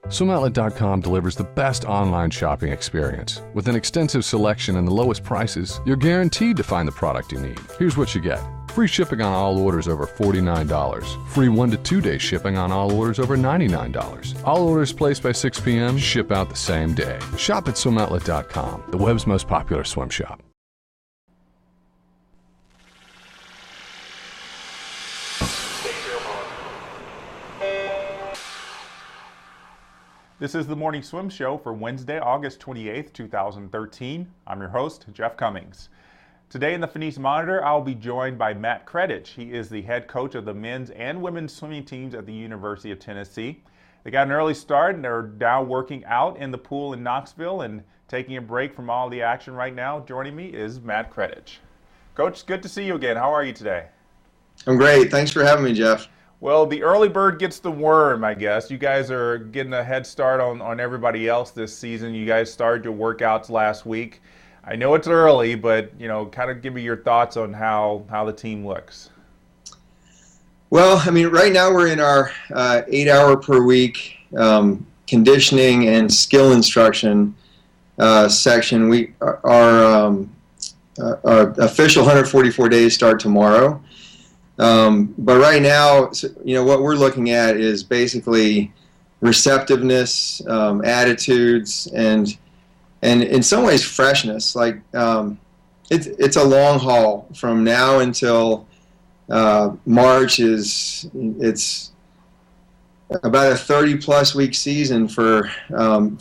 SwimOutlet.com delivers the best online shopping experience. With an extensive selection and the lowest prices, you're guaranteed to find the product you need. Here's what you get. Free shipping on all orders over $49. Free 1 to 2 day shipping on all orders over $99. All orders placed by 6 p.m. ship out the same day. Shop at SwimOutlet.com, the web's most popular swim shop. This is the Morning Swim Show for Wednesday, August 28th, 2013. I'm your host, Jeff Cummings. Today in the Finis Monitor, I'll be joined by Matt Kredich. He is the head coach of the men's and women's swimming teams at the University of Tennessee. They got an early start and they're now working out in the pool in Knoxville and taking a break from all the action right now. Joining me is Matt Kredich. Coach, good to see you again. How are you today? I'm great. Thanks for having me, Jeff. Well, the early bird gets the worm, I guess. You guys are getting a head start on everybody else this season. You guys started your workouts last week. I know it's early, but, kind of give me your thoughts on how the team looks. Well, right now we're in our 8-hour per week conditioning and skill instruction section. Our official 144 days start tomorrow. But right now, what we're looking at is basically receptiveness, attitudes, and in some ways freshness. Like it's a long haul from now until March. It's about a 30-plus week season for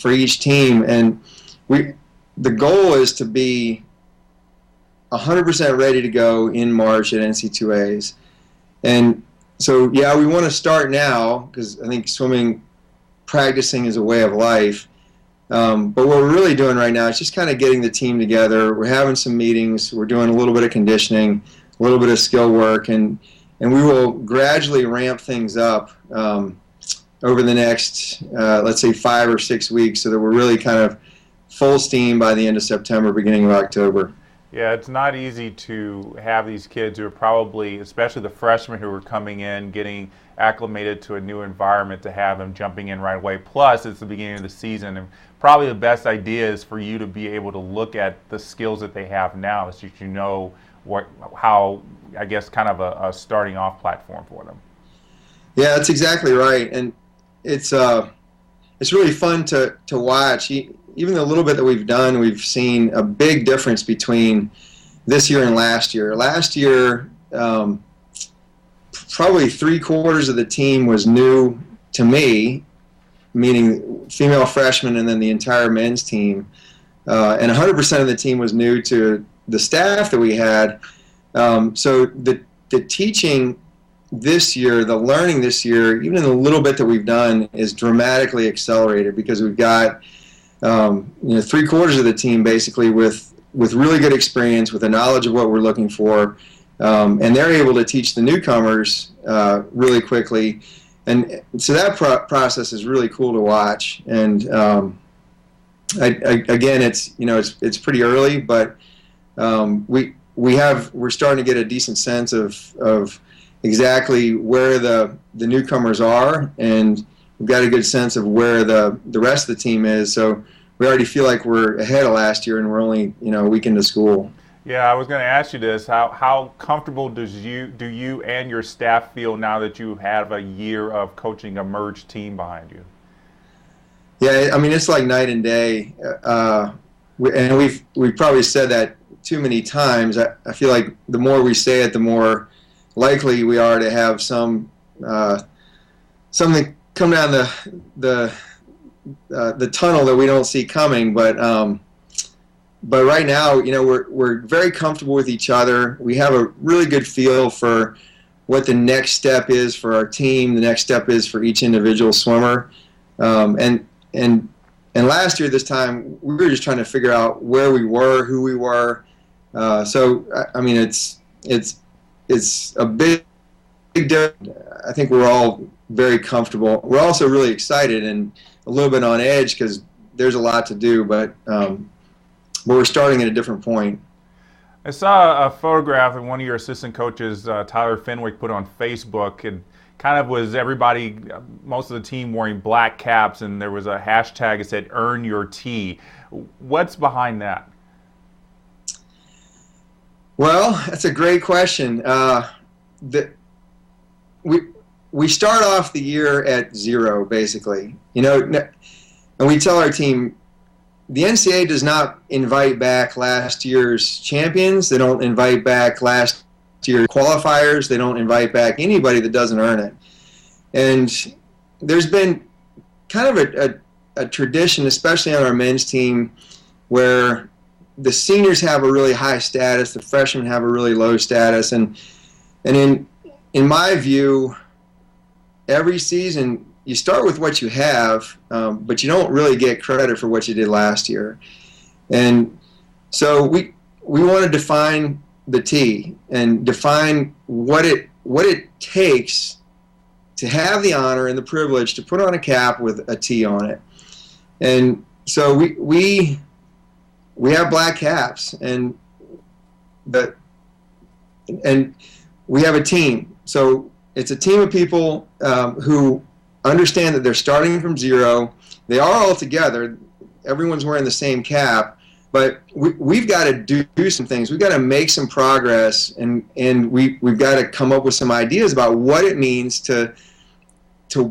each team, and the goal is to be 100% ready to go in March at NC2As. And so, we want to start now because I think swimming practicing is a way of life. But what we're really doing right now is just kind of getting the team together. We're having some meetings. We're doing a little bit of conditioning, a little bit of skill work, and we will gradually ramp things up over the next, let's say, 5 or 6 weeks so that we're really kind of full steam by the end of September, beginning of October. Yeah, it's not easy to have these kids who are probably, especially the freshmen who are coming in, getting acclimated to a new environment, to have them jumping in right away. Plus, it's the beginning of the season, and probably the best idea is for you to be able to look at the skills that they have now, so that you know how I guess, kind of a starting off platform for them. Yeah, that's exactly right, and it's really fun to watch. Even the little bit that we've done, we've seen a big difference between this year and last year. Last year, probably 3/4 of the team was new to me, meaning female freshmen and then the entire men's team. And 100% of the team was new to the staff that we had. So the teaching this year, the learning this year, even in the little bit that we've done, is dramatically accelerated because we've got 3/4 of the team basically with really good experience, with a knowledge of what we're looking for, and they're able to teach the newcomers really quickly, and so that process is really cool to watch. And again, it's pretty early, but we're starting to get a decent sense of exactly where the newcomers are, and we've got a good sense of where the rest of the team is. So we already feel like we're ahead of last year, and we're only a week into school. Yeah, I was going to ask you this: how comfortable do you and your staff feel now that you have a year of coaching a merged team behind you? Yeah, it's like night and day, and we've probably said that too many times. I feel like the more we say it, the more likely we are to have something come down the tunnel that we don't see coming. But right now, we're very comfortable with each other. We have a really good feel for what the next step is for our team. The next step is for each individual swimmer. And last year, this time, we were just trying to figure out where we were, who we were. So it's a big difference. I think we're all very comfortable. We're also really excited and a little bit on edge because there's a lot to do, but we're starting at a different point. I saw a photograph that one of your assistant coaches, Tyler Fenwick, put on Facebook, and kind of was everybody, most of the team wearing black caps, and there was a hashtag that said "Earn Your T." What's behind that? Well, that's a great question. We start off the year at 0, basically. And we tell our team, the NCAA does not invite back last year's champions. They don't invite back last year's qualifiers. They don't invite back anybody that doesn't earn it. And there's been kind of a tradition, especially on our men's team, where the seniors have a really high status, the freshmen have a really low status, and in my view, every season you start with what you have, but you don't really get credit for what you did last year. And so we want to define the T and define what it takes to have the honor and the privilege to put on a cap with a T on it. And so we have black caps, and we have a team. So it's a team of people who understand that they're starting from 0. They are all together. Everyone's wearing the same cap, but we've got to do some things. We've got to make some progress, and we've got to come up with some ideas about what it means to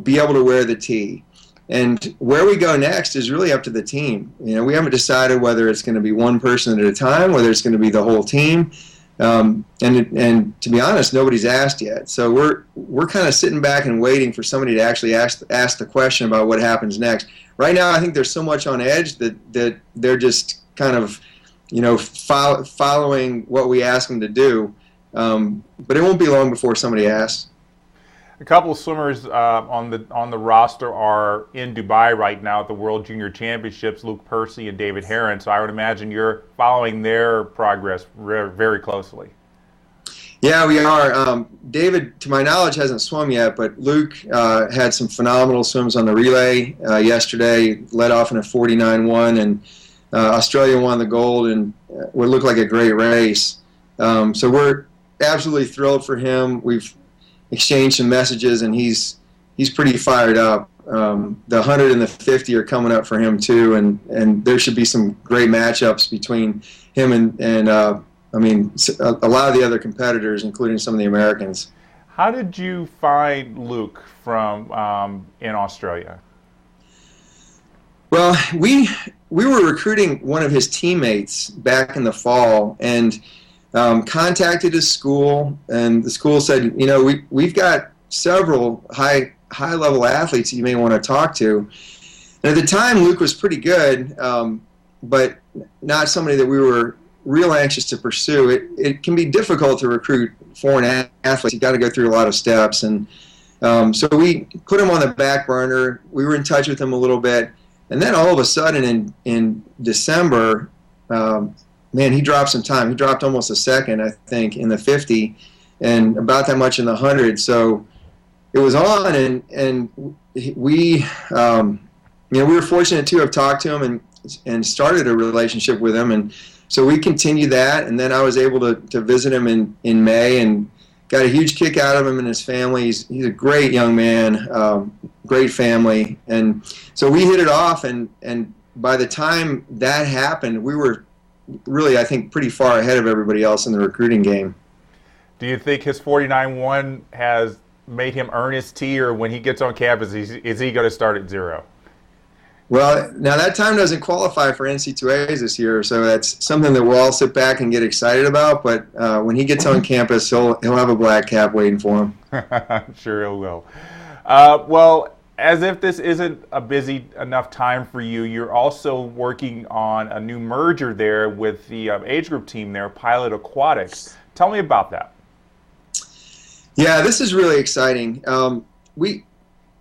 be able to wear the T. And where we go next is really up to the team. We haven't decided whether it's going to be one person at a time, whether it's going to be the whole team. And to be honest, nobody's asked yet. So we're kind of sitting back and waiting for somebody to actually ask the question about what happens next. Right now, I think there's so much on edge that they're just kind of, following what we ask them to do. But it won't be long before somebody asks. A couple of swimmers on the roster are in Dubai right now at the World Junior Championships, Luke Percy and David Heron. So I would imagine you're following their progress very closely. Yeah, we are. David, to my knowledge, hasn't swum yet, but Luke had some phenomenal swims on the relay yesterday, led off in a 49.1, and Australia won the gold and what looked like a great race. So we're absolutely thrilled for him. We've exchanged some messages, and he's pretty fired up. The 100 and the 50 are coming up for him too, and there should be some great matchups between him and a lot of the other competitors, including some of the Americans. How did you find Luke from in Australia? Well, we were recruiting one of his teammates back in the fall, and contacted his school, and the school said, we've got several high level athletes that you may want to talk to. And at the time, Luke was pretty good, but not somebody that we were real anxious to pursue. It can be difficult to recruit foreign athletes. You've got to go through a lot of steps, and so we put him on the back burner. We were in touch with him a little bit, and then all of a sudden in December, he dropped some time. He dropped almost a second, I think, in the 50, and about that much in the 100. So it was on, and we were fortunate to have talked to him and started a relationship with him, and so we continued that. And then I was able to visit him in May and got a huge kick out of him and his family. He's a great young man, great family, and so we hit it off. And by the time that happened, we were really, I think, pretty far ahead of everybody else in the recruiting game. Do you think his 49.1 has made him earn his T, or when he gets on campus, is he going to start at 0? Well, now that time doesn't qualify for NC2As this year, so that's something that we'll all sit back and get excited about. But when he gets on campus, he'll have a black cap waiting for him. I'm sure he will. Well, as if this isn't a busy enough time for you, you're also working on a new merger there with the age group team there, Pilot Aquatics. Tell me about that. Yeah, this is really exciting.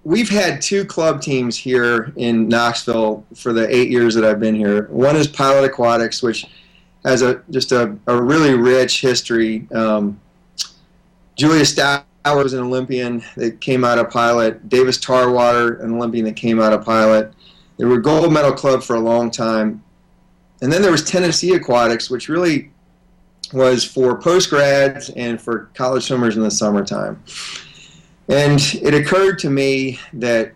We've had 2 club teams here in Knoxville for the 8 years that I've been here. One is Pilot Aquatics, which has just a really rich history. Julia Stout was an Olympian that came out of Pilot. Davis Tarwater, an Olympian that came out of Pilot. They were a gold medal club for a long time. And then there was Tennessee Aquatics, which really was for post-grads and for college swimmers in the summertime. And it occurred to me that,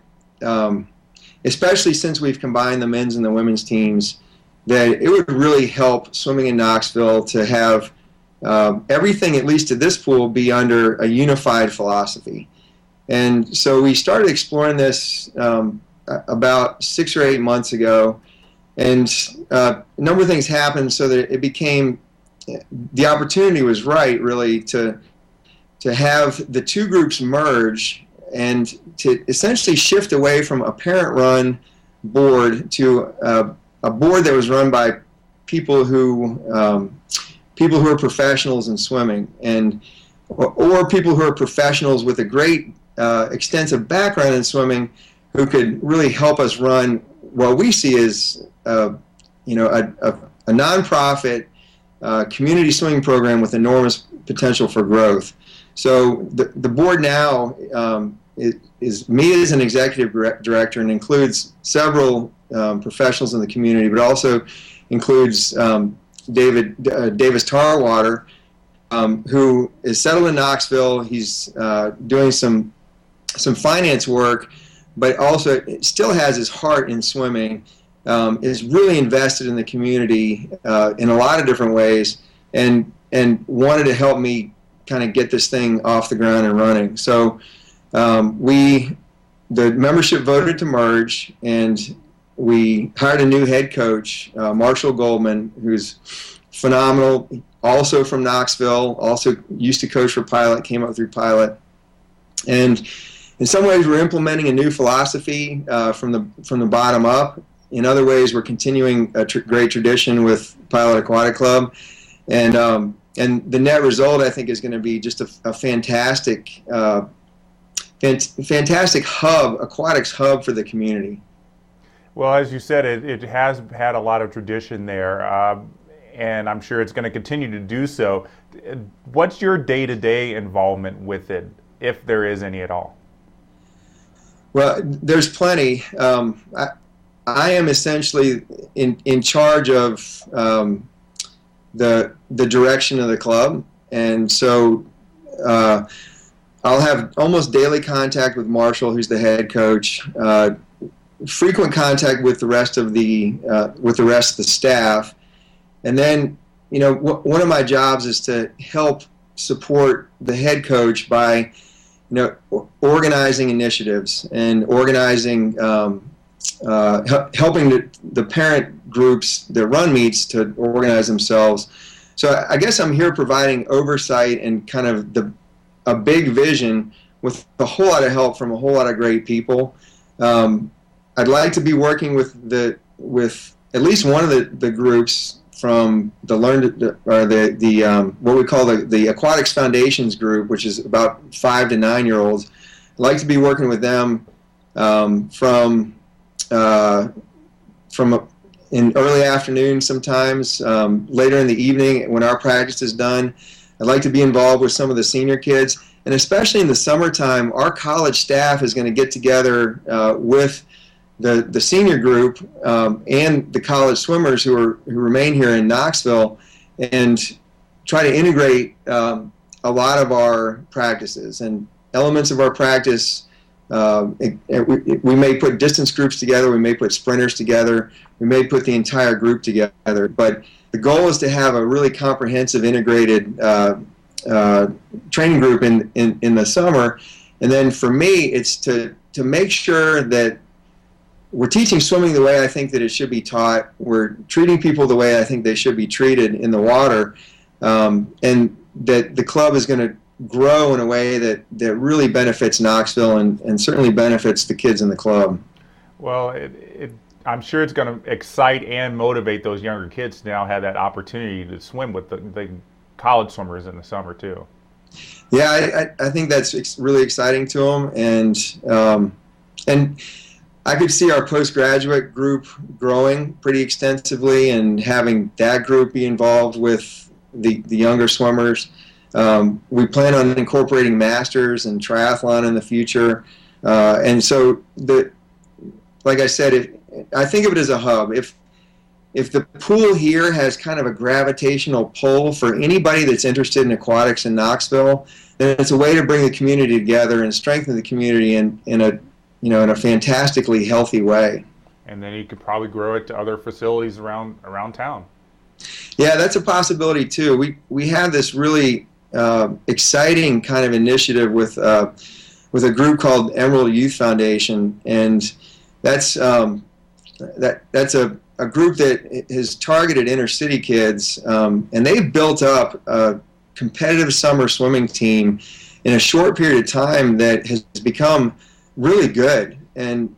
especially since we've combined the men's and the women's teams, that it would really help swimming in Knoxville to have everything, at least to this pool, be under a unified philosophy. And so we started exploring this about 6 or 8 months ago, and a number of things happened so that it became, the opportunity was right, really, to have the two groups merge and to essentially shift away from a parent-run board to a board that was run by people who are professionals in swimming, and or people who are professionals with a great extensive background in swimming, who could really help us run what we see as a nonprofit community swimming program with enormous potential for growth. So the board now is me as an executive director, and includes several professionals in the community, but also includes Davis Tarwater, who is settled in Knoxville. He's doing some finance work, but also still has his heart in swimming, is really invested in the community in a lot of different ways, and wanted to help me kind of get this thing off the ground and running. So the membership voted to merge, and we hired a new head coach, Marshall Goldman, who's phenomenal, also from Knoxville, also used to coach for Pilot, came up through Pilot. And in some ways we're implementing a new philosophy from the bottom up. In other ways we're continuing a great tradition with Pilot Aquatic Club. And the net result, I think, is going to be just a fantastic hub, aquatics hub for the community. Well, as you said, it has had a lot of tradition there, and I'm sure it's going to continue to do so. What's your day-to-day involvement with it, if there is any at all? Well, there's plenty. I am essentially in charge of the direction of the club, and so I'll have almost daily contact with Marshall, who's the head coach, frequent contact with the rest of the staff, and then one of my jobs is to help support the head coach by organizing initiatives and organizing helping the parent groups that run meets to organize themselves. So I guess I'm here providing oversight and kind of a big vision with a whole lot of help from a whole lot of great people. I'd like to be working with at least one of the groups from what we call the Aquatics Foundations group, which is about 5 to 9 year olds. I'd like to be working with them from in early afternoon sometimes, later in the evening when our practice is done. I'd like to be involved with some of the senior kids, and especially in the summertime, our college staff is going to get together with the senior group and the college swimmers who remain here in Knoxville, and try to integrate a lot of our practices and elements of our practice. We may put distance groups together, we may put sprinters together, we may put the entire group together, but the goal is to have a really comprehensive, integrated training group in the summer. And then for me, it's to make sure that we're teaching swimming the way I think that it should be taught, we're treating people the way I think they should be treated in the water, and that the club is going to grow in a way that really benefits Knoxville and certainly benefits the kids in the club. Well, I'm sure it's going to excite and motivate those younger kids to now have that opportunity to swim with the college swimmers in the summer too. Yeah, I think that's really exciting to them, and I could see our postgraduate group growing pretty extensively, and having that group be involved with the younger swimmers. We plan on incorporating masters and triathlon in the future, and so like I said, I think of it as a hub. If if the pool here has kind of a gravitational pull for anybody that's interested in aquatics in Knoxville, then it's a way to bring the community together and strengthen the community in a fantastically healthy way. And then you could probably grow it to other facilities around town. Yeah, that's a possibility too. We have this really exciting kind of initiative with a group called Emerald Youth Foundation, and that's a group that has targeted inner city kids, and they've built up a competitive summer swimming team in a short period of time that has become really good. And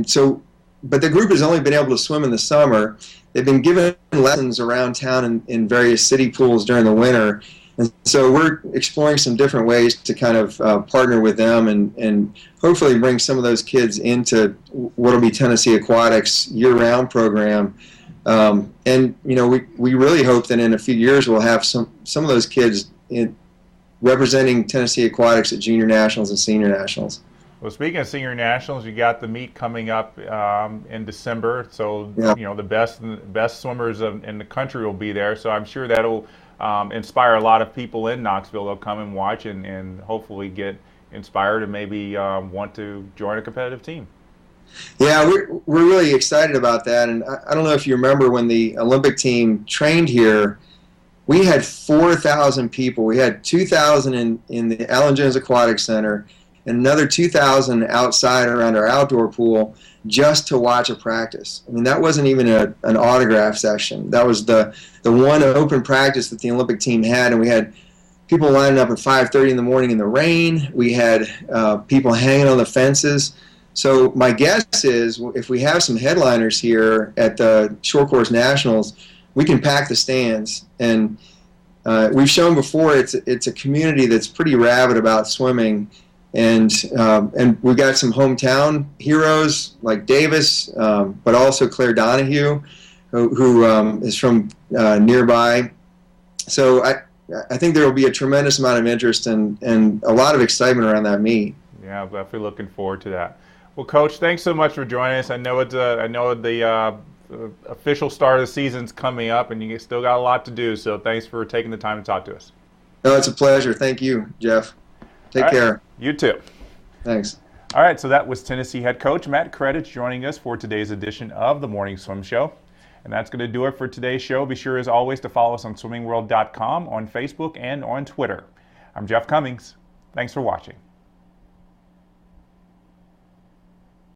so, but the group has only been able to swim in the summer. They've been given lessons around town in various city pools during the winter. And so we're exploring some different ways to kind of partner with them and hopefully bring some of those kids into what will be Tennessee Aquatics year-round program. And we really hope that in a few years we'll have some of those kids representing Tennessee Aquatics at junior nationals and senior nationals. Well, speaking of senior nationals, you got the meet coming up in December. So Yeah. The best swimmers in the country will be there. So I'm sure that'll inspire a lot of people in Knoxville. They'll come and watch and hopefully get inspired and maybe want to join a competitive team. Yeah, we're really excited about that. And I don't know if you remember when the Olympic team trained here, we had 4,000 people. We had 2,000 in the Allen Jones Aquatic Center and another 2,000 outside around our outdoor pool just to watch a practice. I mean, that wasn't even an autograph session. That was the one open practice that the Olympic team had, and we had people lining up at 5:30 in the morning in the rain. We had people hanging on the fences. So my guess is if we have some headliners here at the Short Course Nationals, we can pack the stands. And we've shown before it's a community that's pretty rabid about swimming. And we've got some hometown heroes like Davis, but also Claire Donahue, who is from nearby. So I think there will be a tremendous amount of interest and a lot of excitement around that meet. Yeah, I'm definitely looking forward to that. Well, Coach, thanks so much for joining us. I know the official start of the season's coming up, and you still got a lot to do. So thanks for taking the time to talk to us. No, it's a pleasure. Thank you, Jeff. Take care. You too. Thanks. All right, so that was Tennessee head coach Matt Kredich joining us for today's edition of the Morning Swim Show. And that's going to do it for today's show. Be sure, as always, to follow us on swimmingworld.com, on Facebook, and on Twitter. I'm Jeff Cummings. Thanks for watching.